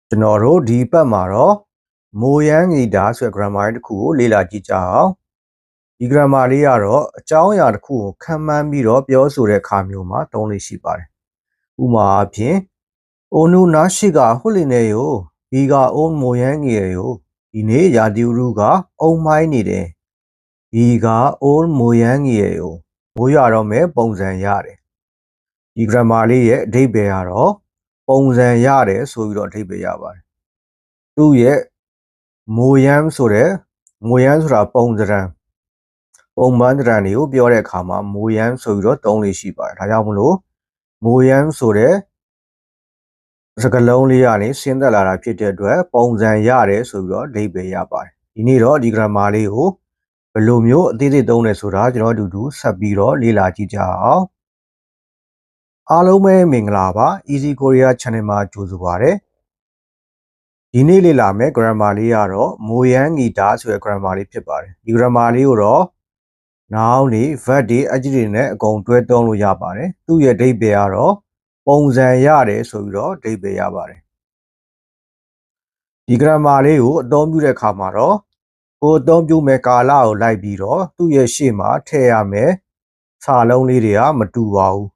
ကျွန်တော်တို့ဒီပတ်မှာတော့မိုယန်းဂီတာဆိုတဲ့ grammar တစ်ခုကိုလေ့လာကြည့်ကြအောင်ဒီ grammar လေးကတော့အကြောင်းအရာတစ်ခုကိုခံမှန်းပြီးတော့ပြောဆိုတဲ့အခါမျိုးမှာသုံးလို့ရှိပါတယ်ဥပမာအဖြစ်အိုနူနာရှိကဟုတ်လေနေယောဒီကအိုမိုယန်းဂီယောဒီနေ့ရာဒီဥရုကအုံမိုင်းနေတယ်ဒီကအိုမိုယန်းဂီယောမိုးရတော့မဲ့ပုံစံရတယ်ဒီ grammar လေးရဲ့အဓိပ္ပာယ်ကတော့ပုံစံရတယ်ဆိုပြီးတော့အဓိပ္ပာယ်ရပါတယ်သူ့ရဲ့မိုယန်းဆိုတာပုံစံပုံမှန်စံတွေကိုပြောတဲ့အခါမှာမိုယန်းဆိုပြီးတော့သုံးလေးရှိပါတယ်ဒါကြောင့်မလို့မိုယန်းဆိုတဲ့စကားလုံးလေးကနေဆင်းသက်လာတာဖြစ်တဲ့အတွက်ပုံစံရတယ်ဆိုပြီးတော့အဓိပ္ပာယ်ရပါတယ်ဒီနေ့တော့ဒီ grammar လေးကိုဘယ်လိုမျိုးအသေးစိတ်သုံးလဲဆိုတာကျွန်တော်တို့အတူတူဆက်ပြီးတော့လေ့လာကြည့်ကြအောင်အားလုံးပဲမင်္ဂလာပါ Easy Korea Channel မှာကြိုဆိုပါရစေဒီနေ့လေ့လာမယ့် grammar လေးကတော့မိုယန်းဂီတာဆိုတဲ့ grammar လေးဖြစ်ပါတယ်ဒီ grammar လေးကိုတော့ noun တွေ verb တွေ adjective တွေနဲ့အကုန်တွဲသုံးလို့ရပါတယ်သူ့ရဲ့အဓိပ္ပာယ်ကတော့ပုံစံရတယ်ဆိုပြီးတော့အဓိပ္ပာယ်ရပါတယ်ဒီ grammar လေးကိုအသုံးပြုတဲ့အခါမှာတော့ကိုအသုံးပြုမဲ့ကာလကိုလိုက်ပြီးတော့သူ့ရဲ့ရှေ့မှာထည့်ရမယ်စာလုံးလေးတွေကမတူပါဘူး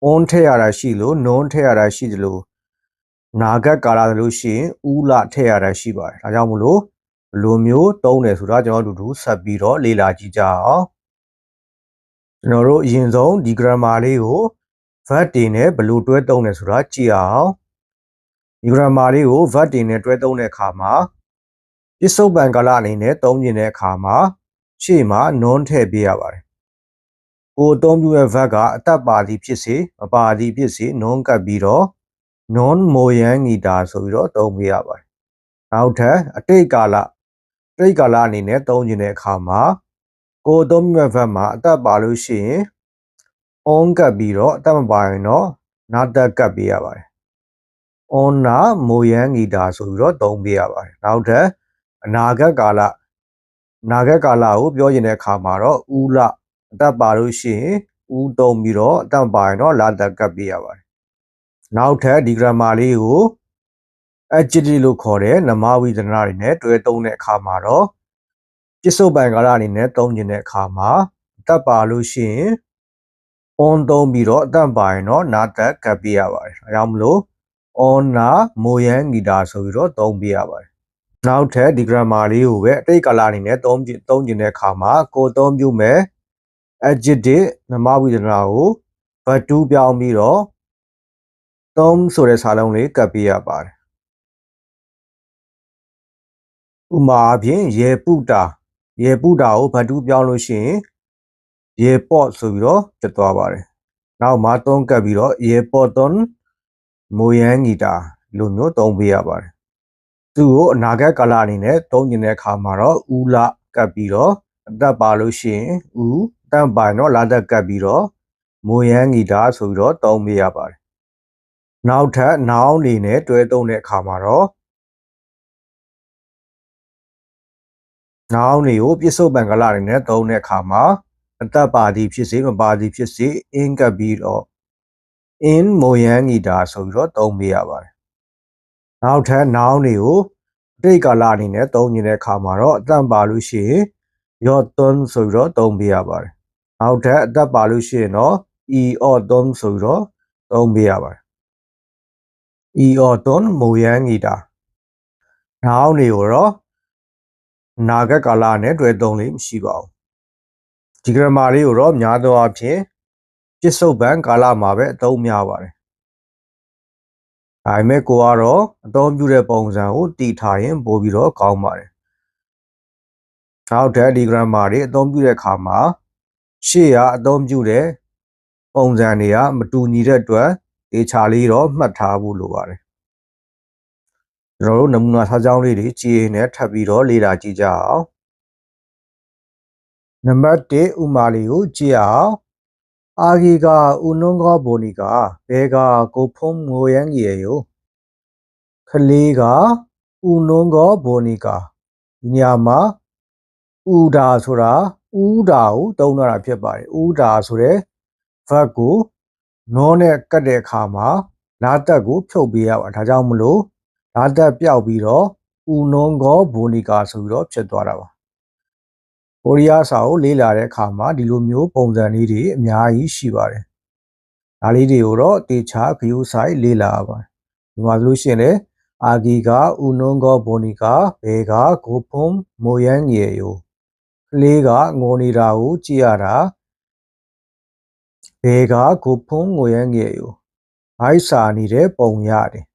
on ထည့်ရတာရှိလို့ non ထည့်ရတာရှိသလိုနာဂတ်ကာလလို့ရှိရင်ဥလထည့်ရတာရှိပါတယ်ဒါကြောင့်မလို့ဘယ်လိုမျိုးသုံးတယ်ဆိုတာကျွန်တော်တို့အတူတူဆက်ပြီးတော့လေ့လာကြည့်ကြအောင်ကျွန်တော်တို့အရင်ဆုံးဒီ grammar လေးကို verb တွေနဲ့ဘယ်လိုတွဲသုံးတယ်ဆိုတာကြည့်အောင်ဒီ grammar လေးကို verb တွေနဲ့တွဲသုံးတဲ့အခါမှာပစ္စုပန်ကာလအနေနဲ့သုံးကျင်တဲ့အခါမှာရှေ့မှာ non ထည့်ပေးရပါတယ်ကိုအသုံးပြုတဲ့ verb ကအတတ်ပါသည်ဖြစ်စေမပါသည်ဖြစ်စေ non ကပ်ပြီးတော့ non မိုယန်းဂီတာဆိုပြီးတော့သုံးပေးရပါတယ်နောက်ထပ်အတိတ်ကာလအနေနဲ့သုံးကျင်တဲ့အခါမှာကိုအသုံးပြုတဲ့ verb မှာအတတ်ပါလို့ရှိရင် on ကပ်ပြီးတော့အတတ်မပါရင်တော့နာတကပ်ပေးရပါတယ် on နာမိုယန်းဂီတာဆိုပြီးတော့သုံးပေးရပါတယ်နောက်ထပ်အနာဂတ်ကာလကိုပြောကျင်တဲ့အခါမှာတော့ဥလအတတ်ပါလို့ရှိရင်ဥသုံးပြီးတော့အတတ်ပါရင်တော့လာတကပ်ပေးရပါတယ်နောက်ထပ်ဒီ grammar လေးကို adjective လို့ခေါ်တဲ့နမဝိသနာတွေနဲ့တွဲသုံးတဲ့အခါမှာတော့ပစ္စုပန်ကာလအနေနဲ့သုံးကျင်တဲ့အခါမှာအတတ်ပါလို့ရှိရင် on သုံးပြီးတော့အတတ်ပါရင်တော့နာတကပ်ပေးရပါတယ်အဲကြောင့်မလို့ on နာမိုယန်းဂီတာဆိုပြီးတော့သုံးပေးရပါတယ်နောက်ထပ်ဒီ grammar လေးကိုပဲအတိတ်ကာလအနေနဲ့သုံးကျင်တဲ့အခါမှာကိုသုံးပြုမဲ့ adjective နမဝိသနာကို verb 2ပြောင်းပြီးတော့သုံးဆိုတဲ့စာလုံးလေးကပ်ပေးရပါတယ်ဥပမာအဖြစ်ရေပုတာကိုverb 2ပြောင်းလို့ရှိရင်ရေပေါ့ဆိုပြီးတော့ဖြစ်သွားပါတယ်နောက်မှာသုံးကပ်ပြီးတော့ရေပေါ့သွန်မိုယန်းဂီတာလိုမျိုးသုံးပေးရပါတယ်သူ့ကိုအနာဂတ်ကာလအနေနဲ့သုံးကျင်တဲ့အခါမှာတော့ဥလကပ်ပြီးတော့အတတ်ပါလို့ရှိရင်ဥတတ်ပါရင်တော့လာတကပ်ပြီးတော့မိုယန်းဂီတာဆိုပြီးတော့သုံးပေးရပါတယ်နောက်ထပ် noun အနေနဲ့တွဲသုံးတဲ့အခါမှာတော့noun တွေကိုပစ္စုပန်ကာလအနေနဲ့သုံးတဲ့အခါမှာအတတ်ပါသည်ဖြစ်စေမပါသည်ဖြစ်စေ in ကပ်ပြီးတော့ in မိုယန်းဂီတာဆိုပြီးတော့သုံးပေးရပါတယ်နောက်ထပ် noun တွေကိုအတိတ်ကာလအနေနဲ့သုံးနေတဲ့အခါမှာတော့အတတ်ပါလို့ရှိရင် your turn ဆိုပြီးတော့သုံးပေးရပါတယ်နောက်ထပ်အတတ်ပါလို့ရှိရင်တော့ e or turn ဆိုပြီးတော့သုံးပေးရပါတယ် e or turn မိုယန်းဂီတာ noun တွေကိုတော့နာဂတ်ကာလနဲ့တွဲသုံးလေးမရှိပါဘူးဒီ grammar လေးကိုတော့များသောအားဖြင့်ပစ္စုပန်ကာလမှာပဲအသုံးများပါတယ်ဒါပေမဲ့ကိုကတော့အသုံးပြုတဲ့ပုံစံကိုတည်ထားရင်ပို့ပြီးတော့ကောင်းပါတယ်နောက်ထပ်ဒီ grammar တွေအသုံးပြုတဲ့အခါမှာရှေ့ကအသုံးပြုတဲ့ပုံစံတွေကမတူညီတဲ့အတွက်ဒေချာလေးတော့မှတ်ထားဖို့လိုပါတယ်ကျွန်တော်တို့နမူနာစာကြောင်းလေးတွေကြည်ရင်နဲ့ထပ်ပြီးတော့လေ့လာကြည့်ကြအောင်နံပါတ်1ဥမာလေးကိုကြည့်အောင်အာဂီကဥနုံကောဘိုနီကဘဲကကိုဖုံးငိုရန်းကြီးရောခလေးကဥနုံကောဘိုနီကဒီနေရာမှာဥဒါဆိုတာဥဒါကိုသုံးတာဖြစ်ပါတယ်ဥဒါဆိုတဲ့ verb ကို non နဲ့ကတ်တဲ့အခါမှာလာတက်ကိုဖြုတ်ပေးရပါဒါကြောင့်မလို့ ဓာတ်သက်ပျောက်ပြီးတော့ဥနုံးကောဘိုနီကာဆိုပြီးတော့ဖြစ်သွားတာပါကိုရီးယားစာကိုလေ့လာတဲ့အခါမှာဒီလိုမျိုးပုံစံလေးတွေအများကြီးရှိပါတယ်ဒါလေးတွေကိုတော့တေချာဂရုစိုက်လေ့လာရပါတယ်ဒီမှာဆိုလို့ရှိရင်လေအာဂီကဥနုံးကောဘိုနီကာဘေကကိုဖုံမိုယန်းငယ်ယိုကလေးကငိုနေတာကိုကြည့်ရတာဘေကကိုဖုံငိုယန်းငယ်ယိုဘိုက်စာနေတဲ့ပုံရတယ်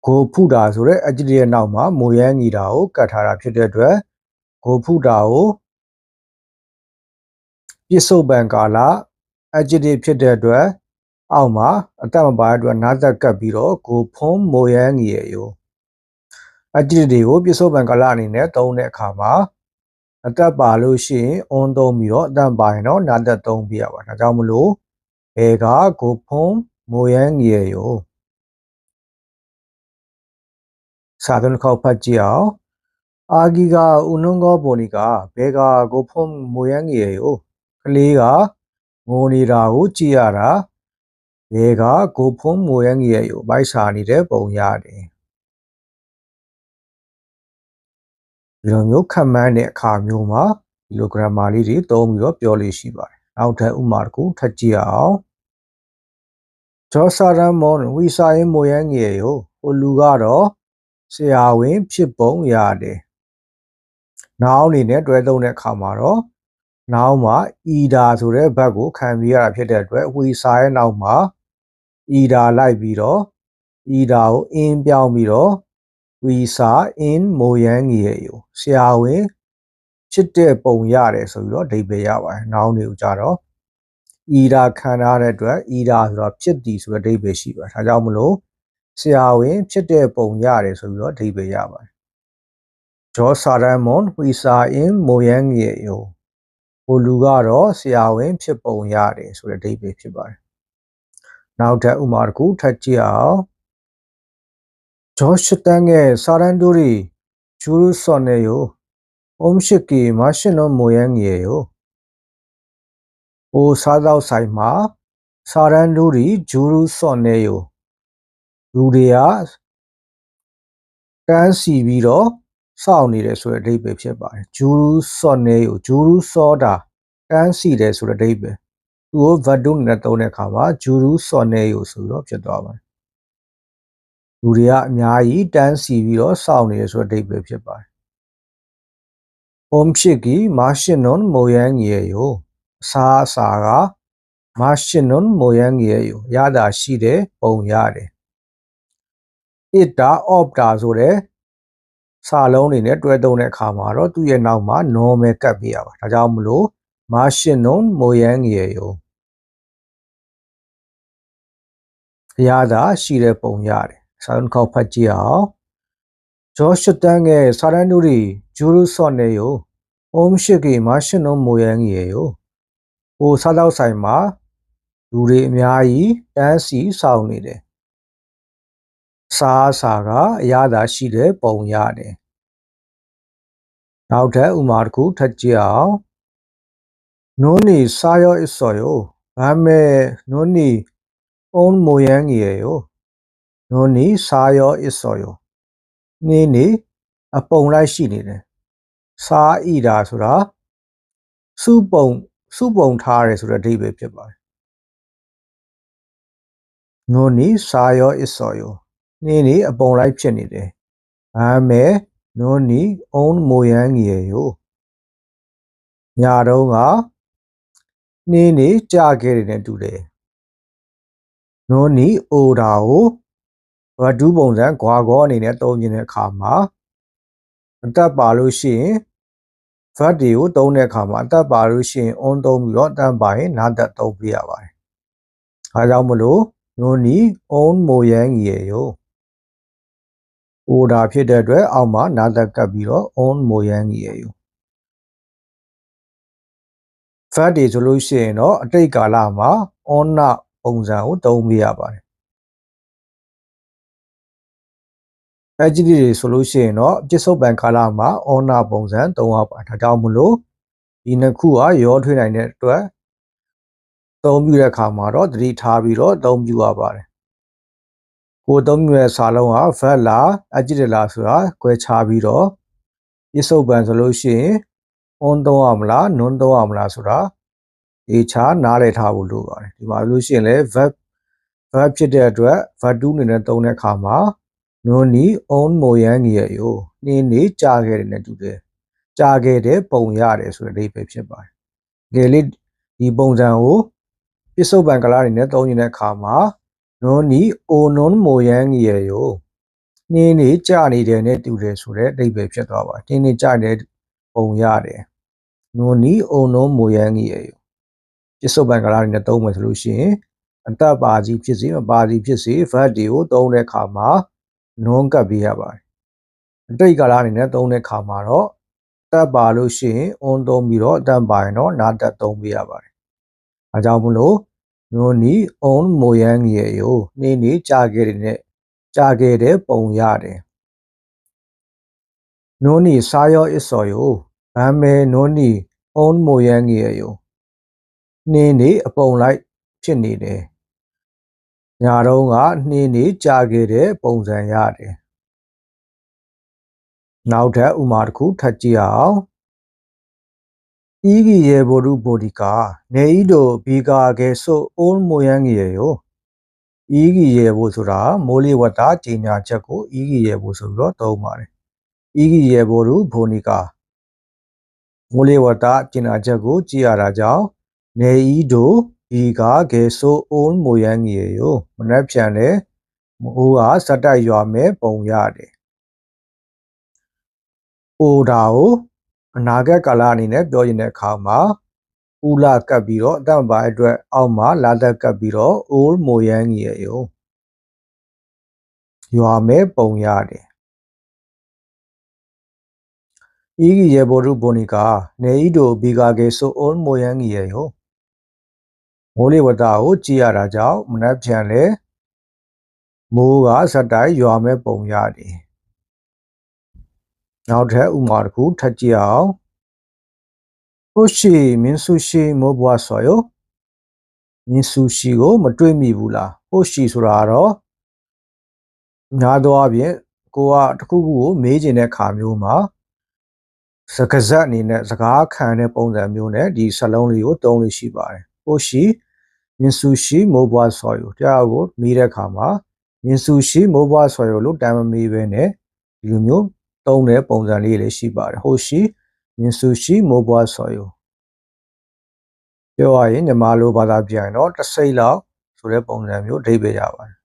ကိုဖုတာဆိုတဲ့အကြည့်ရဲ့နောက်မှာမိုယန်းငီတာကိုကတ်ထားတာဖြစ်တဲ့အတွက်ကိုဖုတာကိုပြစ္ဆုတ်ပံကာလအကြည့်ဖြစ်တဲ့အတွက်အောက်မှာအတက်မပါတဲ့အတွက်နားသက်ကပ်ပြီးတော့ကိုဖုံမိုယန်းငီယောအကြည့်တွေကိုပြစ္ဆုတ်ပံကာလအနေနဲ့သုံးတဲ့အခါမှာအတက်ပါလို့ရှိရင်အွန်သုံးပြီးတော့အတက်ပါရင်တော့နားသက်သုံးပြရပါဒါကြောင့်မလို့ဘေကကိုဖုံမိုယန်းငီယောစာသွင်းတစ်ခေါက်ဖတ်ကြည့်အောင်အာဂီကဥနုံးကောပိုနီကဘေကကိုဖုံမိုယန်းငီယောကလေးကငိုနေတာကိုကြည့်ရတာဘေကကိုဖုံမိုယန်းငီယောဘိုက်စာနေတဲ့ပုံရတယ်ဒီလိုမျိုးခန့်မှန်းတဲ့အခါမျိုးမှာဒီလို grammar လေးတွေသုံးပြီးတော့ပြောလို့ရှိပါတယ်နောက်ထပ်ဥပမာတစ်ခုထပ်ကြည့်အောင်ဂျောဆာရန်မွန်ဝီစာရင်မိုယန်းငယ်ယောဟိုလူကတော့ဆရာဝန်ဖြစ်ပုံရတယ်နောက်အနေနဲ့တွဲသုံးတဲ့အခါမှာတော့နောက်မှာအီဒါဆိုတဲ့ဘတ်ကိုခံပြီးရတာဖြစ်တဲ့အတွက်ဝီစာရဲ့နောက်မှာအီဒါလိုက်ပြီးတော့အီဒါကိုအင်းပြောင်းပြီးတော့ဝီစာအင်းမိုယန်းငယ်ယောဆရာဝန်ချစ်တဲ့ပုံရတယ်ဆိုပြီးတော့အဓိပ္ပာယ်ရပါတယ်။နောက်နေဦးကြတော့ဤဒါခံရတဲ့အတွက်ဤဒါဆိုတော့ဖြစ်သည်ဆိုတဲ့အဓိပ္ပာယ်ရှိပါတယ်။ဒါကြောင့်မလို့ဆရာဝန်ဖြစ်တဲ့ပုံရတယ်ဆိုပြီးတော့အဓိပ္ပာယ်ရပါတယ်။ဂျောဆာရန်မွန်ဝီစာအင်မိုယန်းငယ်ယောဟိုလူကတော့ဆရာဝန်ဖြစ်ပုံရတယ်ဆိုတဲ့အဓိပ္ပာယ်ဖြစ်ပါတယ်။နောက်ထပ်ဥပမာတစ်ခုထပ်ကြည့်အောင်ဂျောရှ်တန်ရဲ့စာရန်ဒိုရီဂျူရူဆော်နေယောomshiki mashino moyangyeyo o sadao sai ma saran duri juru sonneyo လူတွေကတန်းစီပြီးတော့စောင့်နေတယ်ဆိုတဲ့အဓိပ္ပာယ်ဖြစ်ပါတယ်ဂျူရူဆော့နေကိုဂျူရူဆောတာတန်းစီတယ်ဆိုတဲ့အဓိပ္ပာယ်သူကိုဗတ်တုနဲ့သုံးတဲ့အခါမှာဂျူရူဆော့နေကိုဆိုတော့ဖြစ်သွားပါတယ်လူတွေကအများကြီးတန်းစီပြီးတော့စောင့်နေတယ်ဆိုတဲ့အဓိပ္ပာယ်ဖြစ်ပါတယ်omshiki mashinon moyangyeyo အစားအစာက mashinon moyangyeyo ရတာရှိတယ်ပုံရတယ် ita opta ဆိုတဲ့စာလုံးတွေနဲ့တွဲသုံးတဲ့အခါမှာတော့သူ့ရဲ့နောက်မှာ normal ကပ်ပြရပါဒါကြောင့်မလို့ mashinon moyangyeyo ရတာရှိတဲ့ပုံရတယ်စာလုံးခေါက်ဖတ်ကြည့်အောင်ဂျောရှ်တန်ရဲ့စာရန်ဒူရီဂျူရူဆော့နေယောomshiki mashinon moyangyeyo ဟိုစားတော့ဆိုင်မှာလူတွေအများကြီးတန်းစီဆောင်နေတယ်စားစာကအရသာရှိတဲ့ပုံရတယ်နောက်ထပ်ဥမာတစ်ခုထပ်ကြည့်အောင်နုံးနီစားရောအစော်ယောဘာမဲ့နုံးနီအုံးမိုယန်းငယ်ယောနုံးနီစားရောအစော်ယောနင်းနေအပုံလိုက်ရှိနေတယ်စားဣတာဆိုတာစုပုံထားတယ်ဆိုတဲ့အဓိပ္ပာယ်ဖြစ်ပါတယ်နုံးနီစားရောအစော်ယောနင်းနေအပုံလိုက်ဖြစ်နေတယ်ဘာမဲ့နုံးနီအုံးမိုယန်းငယ်ယောညာတော့ကနှင်းနေကြခဲ့တယ်နဲ့တူတယ်နုံးနီအိုတာကိုဝတ္ထုပုံစံခွာကောအနေနဲ့သုံးခြင်းတဲ့အခါမှာအတက်ပါလို့ရှိရင်ဗတ်တွေကိုသုံးတဲ့အခါမှာအတက်ပါလို့ရှိရင် on သုံးပြီးတော့အတက်ပါရင်နားတက်သုံးပြရပါတယ်အဲကြောင့်မလို့နုံးနီ on မိုယန်းကြီးရေအိုတာဖြစ်တဲ့အတွက်အောက်မှာနားတက်ကပ်ပြီးတော့ on မိုယန်းကြီးရေဖတ်တွေဆိုလို့ရှိရင်တော့အတိတ်ကာလမှာ on နာပုံစံကိုသုံးပြရပါတယ်အဲဒီတွေဆိုလို့ရှိရင်တော့ပြစ္ဆုတ်ပံကာလမှာ on နာပုံစံသုံးရပါဒါကြောင့်မလို့ဒီနှစ်ခုကရောထွေးနိုင်တဲ့အတွက်သုံးပြတဲ့အခါမှာတော့သတိထားပြီးတော့သုံးပြရပါတယ် ကိုသုံးမျိုးရဲ့စာလုံးက verb လား adjective လားဆိုတာခွဲခြားပြီးတော့ပြစ္ဆုတ်ပံဆိုလို့ရှိရင် on သုံးရမလား non သုံးရမလားဆိုတာဒီချာနားလည်ထားဖို့လိုပါတယ်ဒီမှာလို့ရှိရင်လည်း verb ဖြစ်တဲ့အတွက် verb 2အနေနဲ့သုံးတဲ့အခါမှာ non ni on မိုရန်ကြီးရောနေနေကြာခဲ့တယ်နဲ့တူတယ်ကြာခဲ့တဲ့ပုံရတယ်ဆိုတဲ့အဓိပ္ပာယ်ဖြစ်ပါတယ်တကယ်လို့ဒီပုံစံကိုပြစ္ဆုတ်ပံကလာအနေနဲ့သုံးနေတဲ့အခါမှာ non ni on မိုရန်ကြီးရောနေနေကြာနေတယ်နဲ့တူတယ်ဆိုတဲ့အဓိပ္ပာယ်ဖြစ်သွားပါတယ်နေနေကြာတဲ့ပုံရတယ် non ni on မိုရန်ကြီးရောပြစ္ဆုတ်ပံကလာအနေနဲ့သုံးမယ်ဆိုလို့ရှိရင်အတ္တပါစီဖြစ်စေမပါစီဖြစ်စေ verb တွေကိုသုံးတဲ့အခါမှာ non ကပ်ပေးရပါတယ်အတိတ်ကာလအနေနဲ့သုံးတဲ့အခါမှာတော့တက်ပါလို့ရှိရင် on သုံးပြီးတော့အတတ်ပါရင်တော့နာတက်သုံးပေးရပါတယ်အဲကြောင့်မလို့ non ni on မိုရန်ကြီးရောနေနေကြာခဲ့တဲ့ပုံရတယ် non ni စားရော isor ရောဗမ်းမဲ non ni on မိုရန်ကြီးရောနေနေအပုံလိုက်ဖြစ်နေတယ်ညာတော့ကနေနေကြာခဲ့တဲ့ပုံစံရတယ်နောက်ထပ်ဥမာတစ်ခုထပ်ကြည့်အောင်伊个也不如不的嘎，那一度比嘎个说欧模样个哟，伊个也不说啦，莫里我打今年这个伊个也不说了都嘛嘞，伊个也不如不的嘎，莫里我打今年这个只要来讲，那一度比嘎个说欧模样个哟，我那边嘞，我啊实在要没崩下的，欧大哦。အနာဂတ်ကာလအနေနဲ့ပြောရင်တဲ့အခါမှာဥလာကပ်ပြီးတော့အတန်ပါအတွက်အောက်မှာလာတက်ကပ်ပြီးတော့ all မိုရန်ကြီးရောရွာမဲပုံရတယ်ဤကြီးရေဘောရုဘိုနီကာနေဤတို့ဘီကာကေဆို all မိုရန်ကြီးရောမိုးလေဝသကိုကြည့်ရတာကြောင့်မနှက်ဖြန်လဲမိုးကစက်တိုင်းရွာမဲပုံရတယ်နောက်ထပ်ဥမာတစ်ခုထပ်ကြည့်အောင်혹시 민수씨 뭐 보았어요? 민수씨ကိုမတွေ့မိဘူးလား혹시ဆိုတာတော့ညာတော့အပြင်ကိုကတခုခုကိုမေးချင်တဲ့ခါမျိုးမှာစကားဆက်အနေနဲ့စကားခံတဲ့ပုံစံမျိုးနဲ့ဒီစလုံးလေးကိုသုံးလို့ရှိပါတယ်혹시 민수씨 뭐 보았어요တရားကိုမေးတဲ့ခါမှာ민수씨 뭐 보았어요လို့တမ်းမမေးဘဲနဲ့ဒီလိုမျိုးသုံးတဲ့ပုံစံလေးလည်းရှိပါတယ်혹시 민수씨 뭐 보았어요ပြောရရင်မြန်မာလိုဘာသာပြန်ရင်တော့တစ်စိတ်လောက်ဆိုတဲ့ပုံစံမျိုးအဓိပ္ပာယ်ရပါတယ်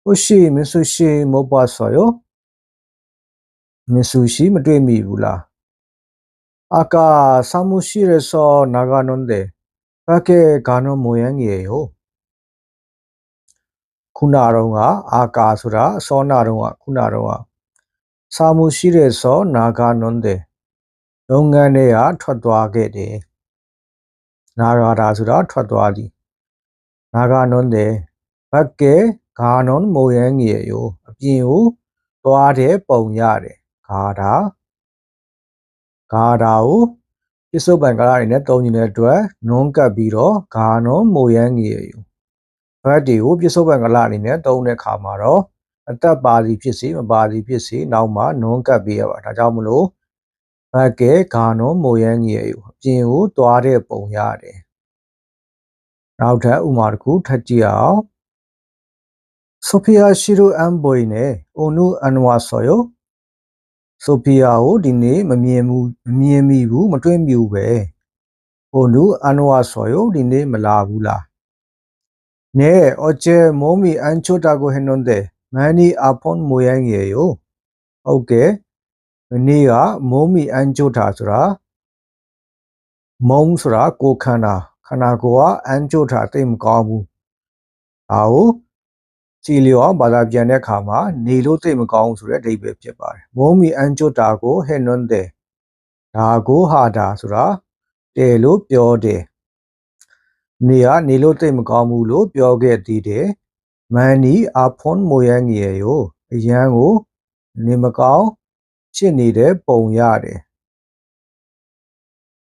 혹시 민수씨 뭐 보았어요 민수씨မတွေ့မိဘူးလား아까 사무실에서 나가는데 밖에 가는 모양이에요ခုနတော့ကအာကာဆိုတာစောနာတော့ကခုနတော့က사무실에서 나가는데လုပ်ငန်းထဲကထွက်သွားခဲ့တယ်နာဂါတာဆိုတာထွက်သွားသည်နာဂါနွန်တဲ့ဘက်ကဲဂါနွန်မိုရန်ကြီးရောအပြင်ကိုသွားတဲ့ပုံရတယ်ဂါတာကိုပြစ္ဆုတ်ပံကလာတွေနဲ့တုံးနေတဲ့အတွက်နွန်ကပ်ပြီးတော့ဂါနွန်မိုရန်ကြီးရောဘက်တွေကိုပြစ္ဆုတ်ပံကလာအနေနဲ့တုံးတဲ့ခါမှာတော့အသက်ပါစီဖြစ်စေမပါစီဖြစ်စေနောက်မှနွန်ကပ်ပေးရပါဒါကြောင့်မလို့ဘက်ကဲဂါနွန်မိုရန်ကြီးရောအပြင်ကိုသွားတဲ့ပုံရတယ်နောက်ထပ်ဥမာတစ်ခုထပ်ကြည့်အောင်ဆိုဖီယာရှိရိုအမ်ဘွိနဲ့အိုနူအန်ဝါဆော်ယိုဆိုဖီယာကိုဒီနေ့မမြင်မိဘူးမတွေ့မိဘူးပဲအိုနူအန်ဝါဆော်ယိုဒီနေ့မလာဘူးလားနဲအော်ချေမိုမီအန်ချိုတာကိုဟန်နွန်တဲ့မန်နီအဖွန်မိုယန်ရေယိုဟုတ်ကဲ့မနေ့ကမိုမီအန်ချိုတာဆိုတာမုံဆိုတာကိုခန္ဓာကိုယ်ကအန်ချိုတာတိတ်မကောင်းဘူးဒါကိုစီလျောဘာသာပြန်တဲ့အခါမှာနေလို့သိမကောင်းဆိုတဲ့အဓိပ္ပာယ်ဖြစ်ပါတယ်။မိုးမီအန်ချွတ်တာကိုဟဲ့နွန်းတဲ့ဒါကိုဟာတာဆိုတာတယ်လို့ပြောတယ်။နေလို့သိမကောင်းဘူးလို့ပြောခဲ့သေးတယ်။မန်နီအဖွန်မိုရန်ကြီးရောအရန်ကိုနေမကောင်းဖြစ်နေတဲ့ပုံရတယ်။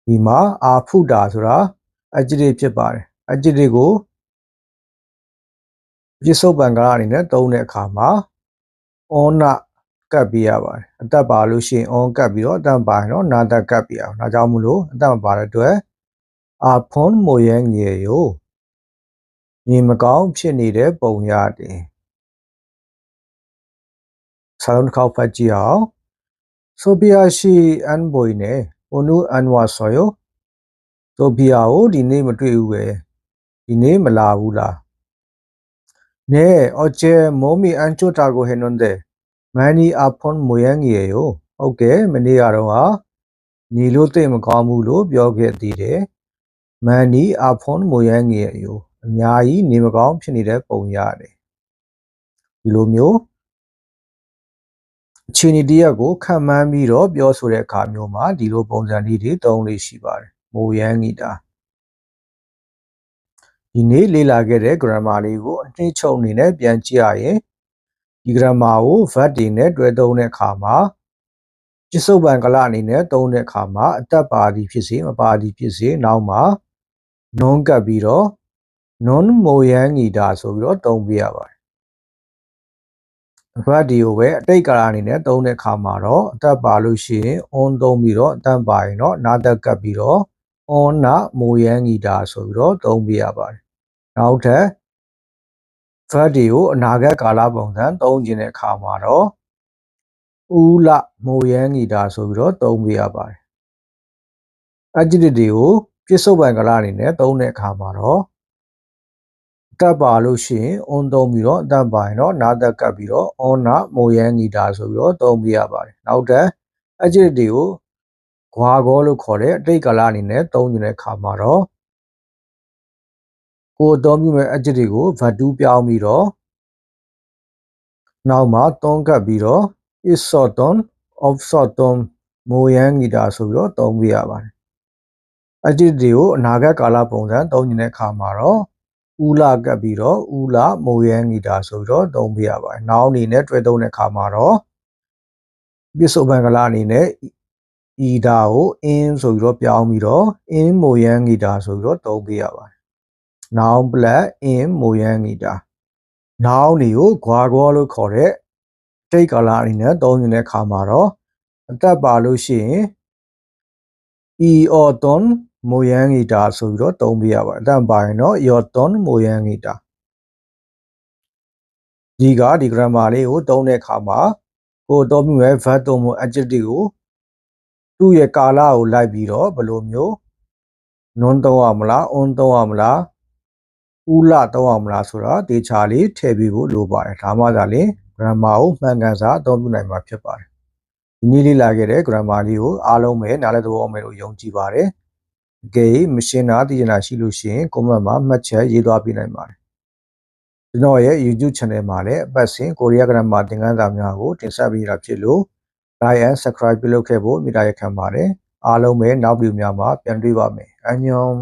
ဒီမှာအာဖုတာဆိုတာadjectiveဖြစ်ပါတယ်။ adjective ကို ပြစ္ဆုတ်ပံကရအနေနဲ့သုံးတဲ့အခါမှာ on နာကပ်ပြရပါတယ်အသက်ပါလို့ရှိရင် on ကပ်ပြီးတော့အသက်ပါရင်တော့နာသက်ကပ်ပြရအောင်ဒါကြောင့်မို့လို့အသက်မပါတဲ့အတွက်အာဖွန်မိုရဲငယ်ရိုညီမကောင်းဖြစ်နေတဲ့ပုံရတယ်စာလုံးတစ်ခေါက်ဖတ်ကြည့်အောင်ဆိုဖီယာရှိအန်ဘွိနေဟိုနူအန်ဝါဆော်ယိုဆိုဖီယာကိုဒီနေ့မတွေ့ဘူးပဲဒီနေ့မလာဘူးလားနဲအော်ချေမိုမီအန်ချိုတာကိုဟဲနွန်တဲ့မန်နီအဖွန်မိုရဲငယ်ရိုဟုတ်ကဲ့မနေ့ကတော့ဟာညီလို့သိမကောင်းဘူးလို့ပြောခဲ့သေးတယ်မန်နီအဖွန်မိုရဲငယ်ရိုအများကြီးနေမကောင်းဖြစ်နေတဲ့ပုံရတယ်ဒီလိုမျိုးအခြေအနေတရက်ကိုခံမှန်းပြီးတော့ပြောဆိုတဲ့အခါမျိုးမှာဒီလိုပုံစံလေးတွေသုံးလေးရှိပါတယ်မိုရန်ဂီတာဒီနေ့လေ့လာခဲ့တဲ့ grammar လေးကိုအနှိမ့်ချုပ်အနေနဲ့ပြန်ကြည့်ရရင်ဒီ grammar ကို verb တွေနဲ့တွဲသုံးတဲ့အခါမှာပြစ္ဆုတ်ပံကလအနေနဲ့သုံးတဲ့အခါမှာအသက်ပါသည်ဖြစ်စေမပါသည်ဖြစ်စေနောက်မှာ non ကပ်ပြီးတော့ non မိုရန်ဂီတာဆိုပြီးတော့သုံးပြရပါတယ်ဘတ်ဒီကိုပဲအတိတ်ကာလအနေနဲ့သုံးတဲ့အခါမှာတော့အသက်ပါလို့ရှိရင် on သုံးပြီးတော့အသက်ပါရင်တော့နာသက်ကပ်ပြီးတော့ on နာမိုရန်ဂီတာဆိုပြီးတော့သုံးပြရပါတယ်နောက်ထပ်ဘတ်ဒီကိုအနာဂတ်ကာလပုံစံသုံးခြင်းတဲ့အခါမှာတော့ဦးလမိုရန်ဂီတာဆိုပြီးတော့သုံးပြရပါတယ် adjective တွေကိုပြစ္ဆုတ်ပံကာလအနေနဲ့သုံးတဲ့အခါမှာတော့တက်ပါလို့ရှိရင် on သုံးပြီးတော့အတက်ပါရင်တော့နာသက်ကပ်ပြီးတော့ on နာမိုရန်ဂီတာဆိုပြီးတော့သုံးပြရပါတယ်နောက်ထပ် adjective တွေကိုခွာကောလို့ခေါ်တဲ့အတိတ်ကာလအနေနဲ့သုံးနေတဲ့အခါမှာတော့ကိုအသုံးပြုမဲ့ adjective ကို verb 2ပြောင်းပြီးတော့နောက်မှာသွန်းကပ်ပြီးတော့ is sorton of sorton မိုရန်ဂီတာဆိုပြီးတော့သုံးပြရပါတယ် adjective တွေကိုအနာဂတ်ကာလပုံစံသုံးနေတဲ့အခါမှာတော့ဦးလာကပ်ပြီးတော့ဦးလာမိုရန်ဂီတာဆိုပြီးတော့သုံးပြရပါတယ်။နောက်အနေနဲ့တွဲသုံးတဲ့အခါမှာတော့ပြစ္ဆုတ်ပံကလအနေနဲ့ဤတာကို in ဆိုပြီးတော့ပြောင်းပြီးတော့ in မိုရန်ဂီတာဆိုပြီးတော့သုံးပြရပါတယ်။ noun plus in မိုရန်ဂီတာ noun တွေကိုခွာကောလို့ခေါ်တဲ့တိတ်ကာလအနေနဲ့သုံးနေတဲ့အခါမှာတော့အသက်ပါလို့ရှိရင် e auton မိုရန်ဂီတာဆိုပြီးတော့သုံးပြရပါတယ်အတန်ပါရင်တော့ yoton မိုရန်ဂီတာဒီကဒီ grammar လေးကိုသုံးတဲ့အခါမှာကိုအသုံးပြုမဲ့ verb သုံးမှု adjective ကိုသူ့ရဲ့ကာလကိုလိုက်ပြီးတော့ဘယ်လိုမျိုး non သုံးရမလား on သုံးရမလားဦးလသုံးရမလားဆိုတာတေချာလေးထည့်ပြီးဖို့လိုပါတယ်ဒါမှသာလေ grammar ကိုမှန်ကန်စွာအသုံးပြုနိုင်မှာဖြစ်ပါတယ်ဒီနေ့လေ့လာခဲ့တဲ့ grammar လေးကိုအားလုံးပဲနားလည်သဘောပေါက်မယ်လို့ယုံကြည်ပါတယ်အကယ်၍မရှင်းတာသိချင်တာရှိလို့ရှိရင် comment မှာမှတ်ချက်ရေးသွားပေးနိုင်ပါတယ်ကျွန်တော်ရဲ့ YouTube channel မှာလည်းအပတ်စဉ်ကိုရီးယား grammar သင်ခန်းစာများကိုတင်ဆက်ပေးတာဖြစ်လို့ like and subscribe ပြုလုပ်ခဲ့ဖို့မေတ္တာရပ်ခံပါတယ်အားလုံးပဲနောက်ဗီဒီယိုများမှာပြန်တွေ့ပါမယ်အန်ညွန်